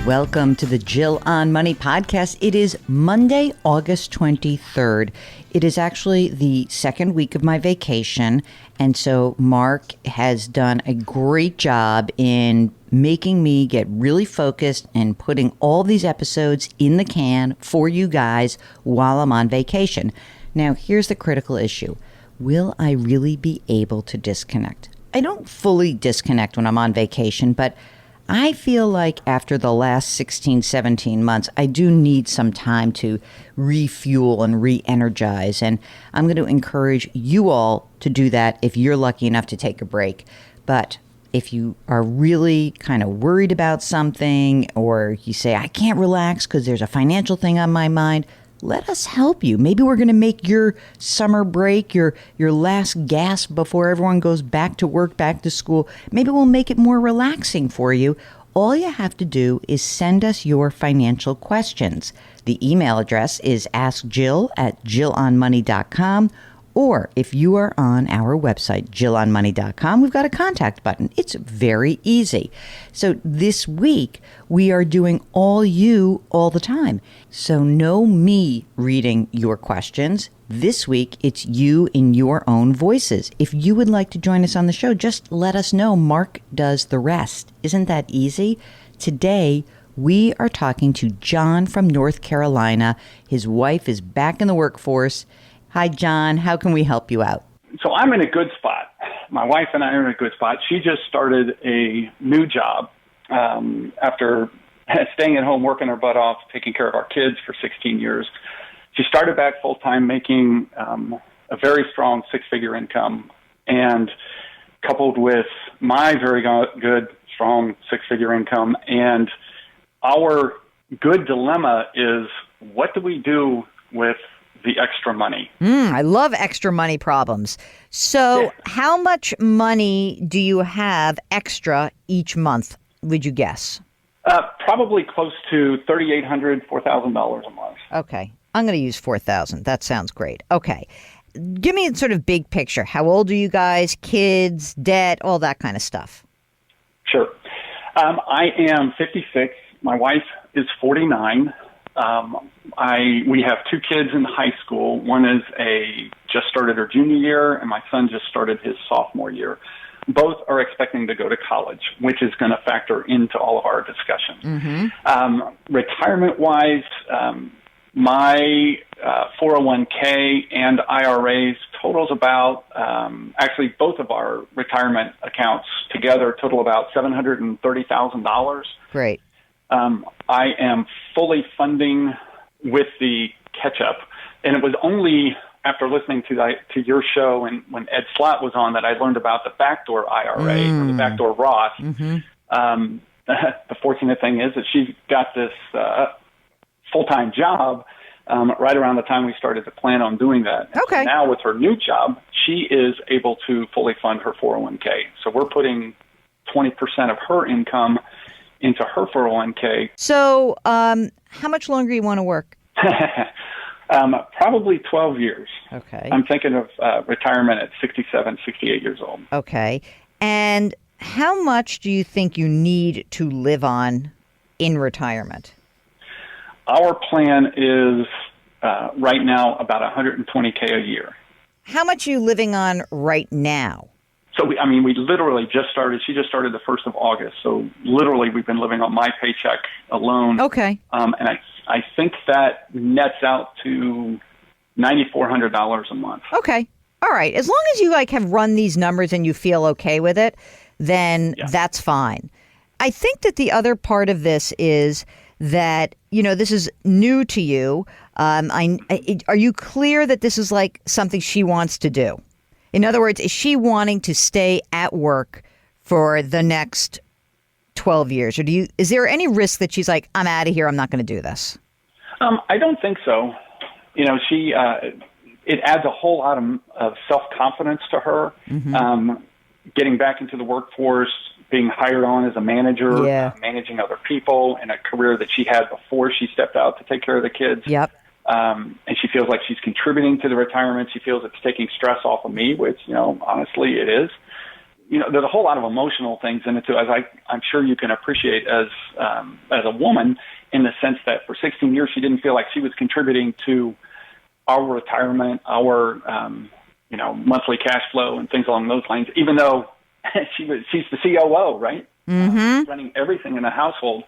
Welcome to the Jill on Money podcast. It is Monday, August 23rd. It is actually the second week of my vacation. And so Mark has done a great job in making me get really focused and putting all these episodes in the can for you guys while I'm on vacation. Now, here's the critical issue. Will I really be able to disconnect? I don't fully disconnect when I'm on vacation, but I feel like after the last 16, 17 months, I do need some time to refuel and re-energize. And I'm going to encourage you all to do that if you're lucky enough to take a break. But if you are really kind of worried about something, or you say, I can't relax because there's a financial thing on my mind, let us help you. Maybe we're going to make your summer break, your last gasp before everyone goes back to work, back to school. Maybe we'll make it more relaxing for you. All you have to do is send us your financial questions. The email address is askjill@jillonmoney.com. Or if you are on our website, jillonmoney.com, we've got a contact button. It's very easy. So this week, we are doing all you all the time. So no me reading your questions. This week, it's you in your own voices. If you would like to join us on the show, just let us know. Mark does the rest. Isn't that easy? Today, we are talking to John from North Carolina. His wife is back in the workforce. Hi, John. How can we help you out? So I'm in a good spot. My wife and I are in a good spot. She just started a new job after staying at home, working her butt off, taking care of our kids for 16 years. She started back full-time, making a very strong six-figure income, and coupled with my very good, strong six-figure income. And our good dilemma is, what do we do with the extra money? I love extra money problems. So How much money do you have extra each month, would you guess? Probably close to $3,800, $4,000 a month. Okay. I'm going to use $4,000. That sounds great. Okay. Give me a sort of big picture. How old are you guys? Kids, debt, all that kind of stuff. Sure. I am 56. My wife is 49. We have two kids in high school. One is just started her junior year, and my son just started his sophomore year. Both are expecting to go to college, which is going to factor into all of our discussions. Mm-hmm. Retirement-wise, my 401k and IRAs totals about, actually both of our retirement accounts together total about $730,000. Great. I am fully funding with the catch-up, and it was only after listening to your show and when Ed Slott was on that I learned about the backdoor IRA or the backdoor Roth. Mm-hmm. The fortunate thing is that she's got this full-time job right around the time we started to plan on doing that. Okay. So now with her new job, she is able to fully fund her 401k. So we're putting 20% of her income into her 401k. So how much longer do you want to work? Probably 12 years. Okay. I'm thinking of retirement at 67, 68 years old. Okay. And how much do you think you need to live on in retirement? Our plan is right now about $120K a year. How much are you living on right now? So, we literally just started. She just started the 1st of August. So, literally, we've been living on my paycheck alone. Okay. And I think that nets out to $9,400 a month. Okay. All right. As long as you have run these numbers and you feel okay with it, then that's fine. I think that the other part of this is that, this is new to you. Are you clear that this is something she wants to do? In other words, is she wanting to stay at work for the next 12 years? Or is there any risk that she's like, I'm out of here, I'm not going to do this? I don't think so. She it adds a whole lot of self-confidence to her. Mm-hmm. Getting back into the workforce, being hired on as a manager, managing other people in a career that she had before she stepped out to take care of the kids. Yep. And she feels like she's contributing to the retirement. She feels it's taking stress off of me, which, honestly, it is. there's a whole lot of emotional things in it too, as I'm sure you can appreciate as a woman, in the sense that for 16 years she didn't feel like she was contributing to our retirement, our monthly cash flow and things along those lines. Even though she's the COO, right? Mm-hmm. Running everything in the household,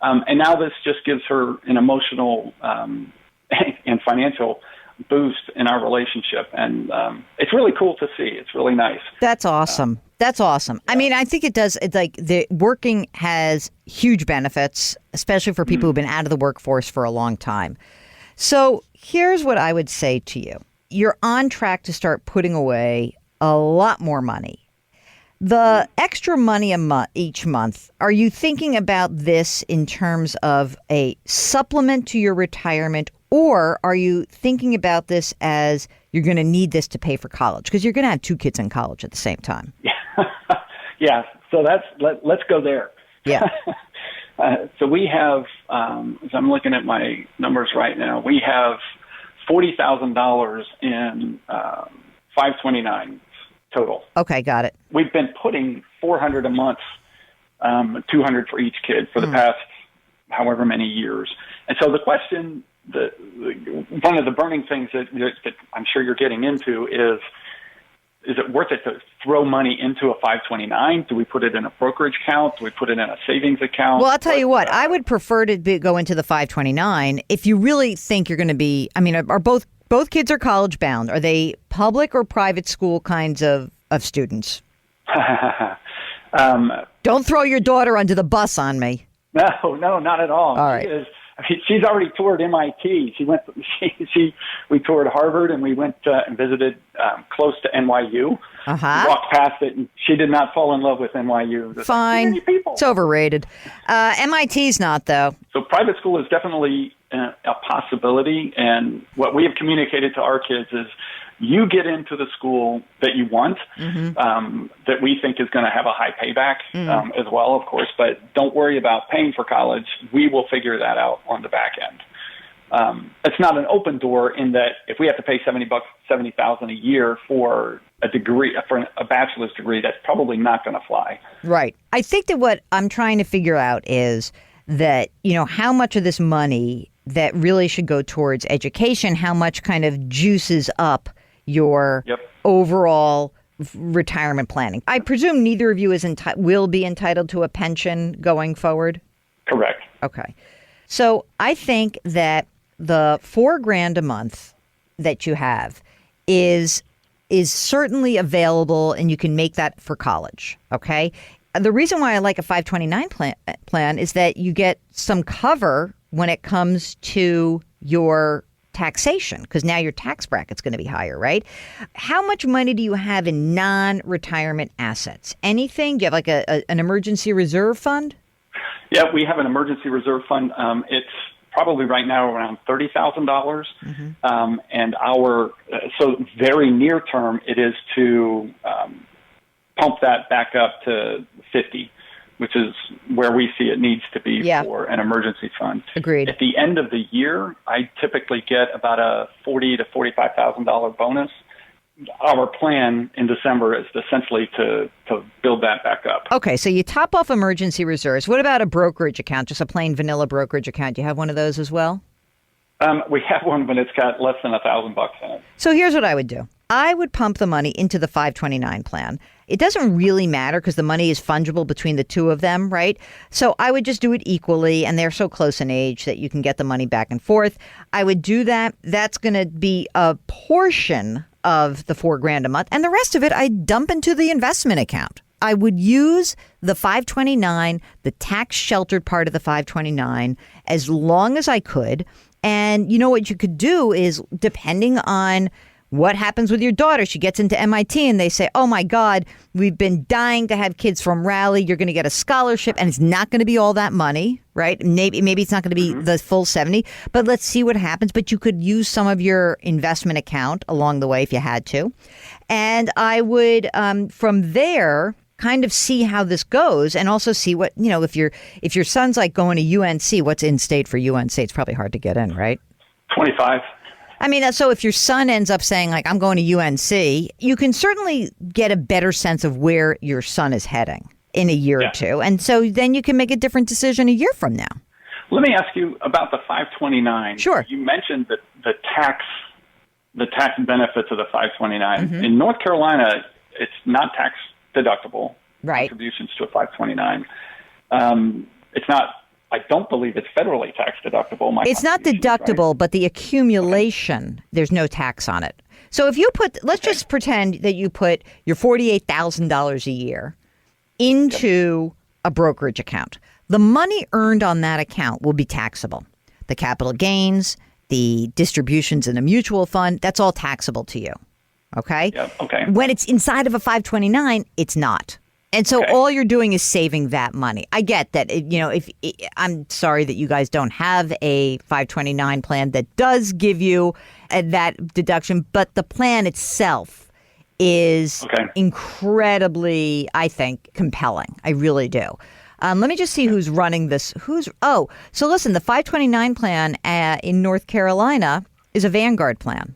and now this just gives her an emotional and financial boost in our relationship, and it's really cool to see. It's really nice. That's awesome. That's awesome. Yeah. I mean, I think it does. It's like the working has huge benefits, especially for people who've been out of the workforce for a long time. So here's what I would say to you. You're on track to start putting away a lot more money. The extra money each month, are you thinking about this in terms of a supplement to your retirement, or are you thinking about this as you're going to need this to pay for college? Because you're going to have 2 kids in college at the same time. Yeah. So let's go there. Yeah. So we have, as I'm looking at my numbers right now, we have $40,000 in 529 total. Okay, got it. We've been putting $400 a month, $200 for each kid for the past however many years. And so the question, one of the burning things that I'm sure you're getting into is it worth it to throw money into a 529? Do we put it in a brokerage account? Do we put it in a savings account? Well, I'll tell you what, I would prefer to go into the 529 if you really think you're going to be, I mean, are both kids are college bound. Are they public or private school kinds of students? Don't throw your daughter under the bus on me. No, not at all. All right. She's already toured MIT. We toured Harvard, and we went and visited close to NYU. Uh-huh. We walked past it, and she did not fall in love with NYU. There's fine. It's overrated. MIT's not, though. So private school is definitely a possibility, and what we have communicated to our kids is you get into the school that you want, that we think is going to have a high payback as well, of course, but don't worry about paying for college. We will figure that out on the back end. It's not an open door in that if we have to pay $70,000 a year for a degree, for a bachelor's degree, that's probably not going to fly. Right. I think that what I'm trying to figure out is that, how much of this money that really should go towards education, how much kind of juices up your overall retirement planning. I presume neither of you will be entitled to a pension going forward? Correct. Okay. So I think that the $4,000 a month that you have is certainly available, and you can make that for college. Okay. The reason why I like a 529 plan is that you get some cover when it comes to your taxation, because now your tax bracket's going to be higher, right? How much money do you have in non-retirement assets? Anything? Do you have like an emergency reserve fund? Yeah, we have an emergency reserve fund. It's probably right now around $30,000. And so very near term, it is to pump that back up to 50, which is where we see it needs to be for an emergency fund. Agreed. At the end of the year, I typically get about a $40,000 to $45,000 bonus. Our plan in December is essentially to build that back up. Okay, so you top off emergency reserves. What about a brokerage account, just a plain vanilla brokerage account? Do you have one of those as well? We have one, but it's got less than $1,000 in it. So here's what I would do. I would pump the money into the 529 plan. It doesn't really matter because the money is fungible between the two of them, right? So I would just do it equally, and they're so close in age that you can get the money back and forth. I would do that. That's going to be a portion of the $4,000 a month, and the rest of it I dump into the investment account. I would use the 529, the tax sheltered part of the 529, as long as I could. And you know what you could do is, depending on what happens with your daughter, she gets into MIT and they say, oh my God, we've been dying to have kids from Raleigh. You're going to get a scholarship, and it's not going to be all that money, right? Maybe it's not going to be the full 70, but let's see what happens. But you could use some of your investment account along the way if you had to. And I would, from there, kind of see how this goes, and also see what, if your son's like going to UNC, what's in state for UNC? It's probably hard to get in, right? 25. I mean, so if your son ends up saying, like, I'm going to UNC, you can certainly get a better sense of where your son is heading in a year or two. And so then you can make a different decision a year from now. Let me ask you about the 529. Sure. You mentioned that the tax benefits of the 529. In North Carolina, it's not tax deductible. Right. Contributions to a 529. It's not. I don't believe it's federally tax deductible. It's not deductible, right? But the accumulation, there's no tax on it. So if you let's just pretend that you put your $48,000 a year into a brokerage account. The money earned on that account will be taxable. The capital gains, the distributions in a mutual fund, that's all taxable to you. Okay? Yep. Okay. When it's inside of a 529, it's not. And so all you're doing is saving that money. I get that, I'm sorry that you guys don't have a 529 plan that does give you that deduction, but the plan itself is incredibly, I think, compelling. I really do. Let me just see who's running this. So listen, the 529 plan in North Carolina is a Vanguard plan.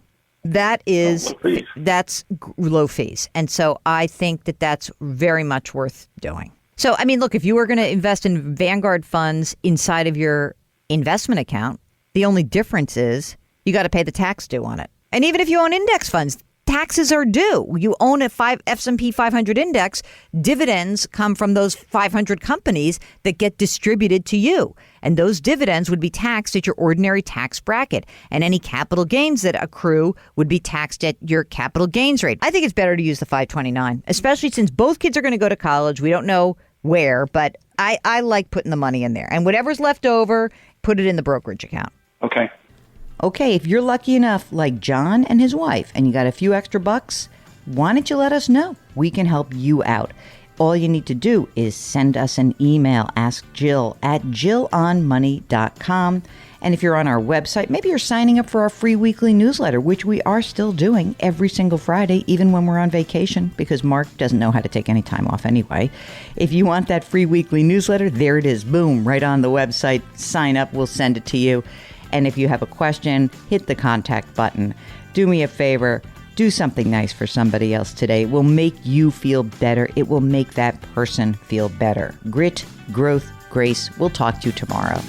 That's low fees. And so I think that that's very much worth doing. So, I mean, look, if you were going to invest in Vanguard funds inside of your investment account, the only difference is you got to pay the tax due on it. And even if you own index funds, taxes are due. You own a S&P 500 index, dividends come from those 500 companies that get distributed to you. And those dividends would be taxed at your ordinary tax bracket. And any capital gains that accrue would be taxed at your capital gains rate. I think it's better to use the 529, especially since both kids are going to go to college. We don't know where, but I like putting the money in there. And whatever's left over, put it in the brokerage account. Okay. Okay, if you're lucky enough, like John and his wife, and you got a few extra bucks, why don't you let us know? We can help you out. All you need to do is send us an email, askjill@jillonmoney.com. And if you're on our website, maybe you're signing up for our free weekly newsletter, which we are still doing every single Friday, even when we're on vacation, because Mark doesn't know how to take any time off anyway. If you want that free weekly newsletter, there it is. Boom, right on the website. Sign up. We'll send it to you. And if you have a question, hit the contact button. Do me a favor. Do something nice for somebody else today. It will make you feel better. It will make that person feel better. Grit, growth, grace. We'll talk to you tomorrow.